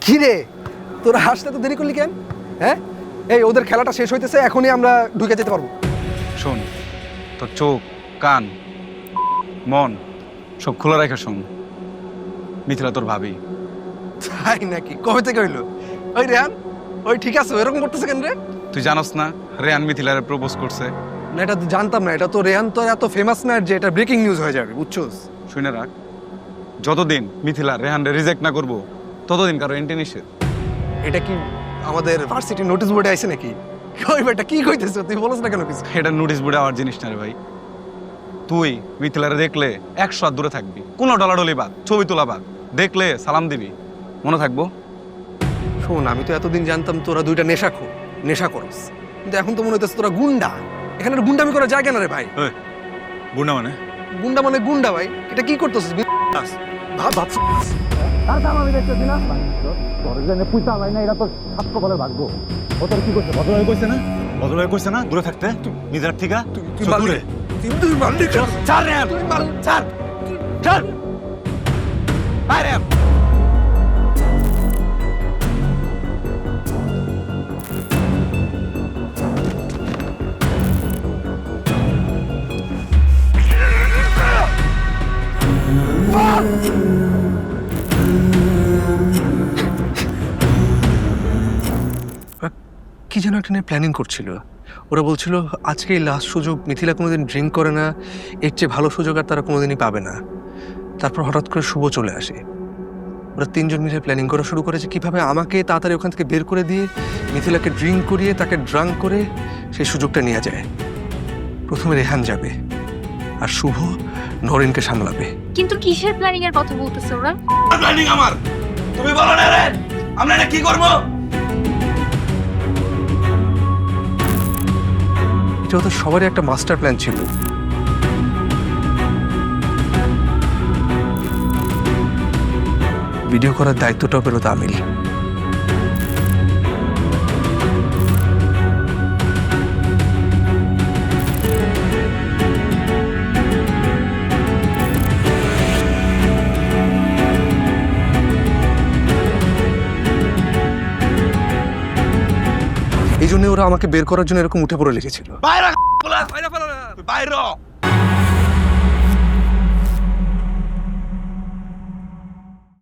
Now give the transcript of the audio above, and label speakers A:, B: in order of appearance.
A: কি রে, তোরা হাসতে তো দেরি করলি কেন? হ্যাঁ, এই ওদের খেলাটা শেষ হইতেছে, এখনই আমরা ঢুকে যেতে পারবো।
B: শোন, তোর চোখ, কান, মন সব খোলা রেখে শোন। মিথিলা তোর ভাবি।
A: তাই নাকি? কবে থেকে হইলো? ওই রেহান, ওই ঠিক আছে, এরকম করতেছে কেন রে?
B: তুই জানোস না রেহান মিথিলারে প্রপোজ করছে?
A: না, এটা তো জানতাম না। এটা তো রেহান তো এত ফেমাস না যে এটা ব্রেকিং নিউজ হয়ে যাবে, বুঝছোস?
B: শুনে রাখ, যতদিন মিথিলা রেহানরে রিজেক্ট না করবো ততদিন কারো এন্ট্রি নিষেধ।
A: এটা কি আমাদের ভার্সিটি নোটিশ বোর্ডে আইছে নাকি? ওই বেটা কি কইতেছ? তুই বলছ না কেন কিছু?
B: এটা নোটিশ বোর্ডে আমার জিনিস না রে ভাই। তুই মিথিলারে দেখলে 100 হাত দূরে থাকবি, কোনো ডলাডলি বাদ, ছবি তোলা বাদ, দেখলে সালাম দিবি, মনে থাকবো।
A: শোন, আমি তো এতদিন জানতাম তোরা দুইটা নেশা করস, কিন্তু এখন তো মনে হইতেছে তোরা গুন্ডা। এখানে গুন্ডামি করা যায় কেন রে ভাই?
B: গুন্ডা মানে?
A: গুন্ডা মানে গুন্ডা ভাই। এটা কি করতেছিস?
C: ভদ্রভাবে কইছে না দূরে থাকতে নিজের থেকে দূরে।
A: ছাড় রে, ছাড়, ছাড়। কি যেন একটা নিয়ে প্ল্যানিং করছিল। ওরা বলছিল আজকেই লাস্ট সুযোগ, মিথিলা কোনোদিন ড্রিঙ্ক করে না, এর চেয়ে ভালো সুযোগ আর তারা কোনোদিনই পাবে না। তারপর হঠাৎ করে শুভ চলে আসে। ওরা তিনজন মিলে প্ল্যানিং করা শুরু করেছে কিভাবে আমাকে তাড়াতাড়ি ওখান থেকে বের করে দিয়ে মিথিলাকে ড্রিঙ্ক করিয়ে তাকে ড্রাঙ্ক করে সেই সুযোগটা নিয়ে যায়। প্রথমে রেহান যাবে আর শুভ নরেনকে সামলাবে।
D: কিন্তু কিসের প্ল্যানিং এর কথা বলতেছে ওরা?
C: প্ল্যানিং আমার, তুমি বলো না রে আমরা এটা কি করব?
A: এটা ওদের সবারই একটা মাস্টার প্ল্যান ছিল। ভিডিও করার দায়িত্বটাও পেল তামিল। এই জন্য ওরা আমাকে বের করার জন্য এরকম উঠে পড়ে লেগেছিল।
C: বাইরে বাইরে বাইরে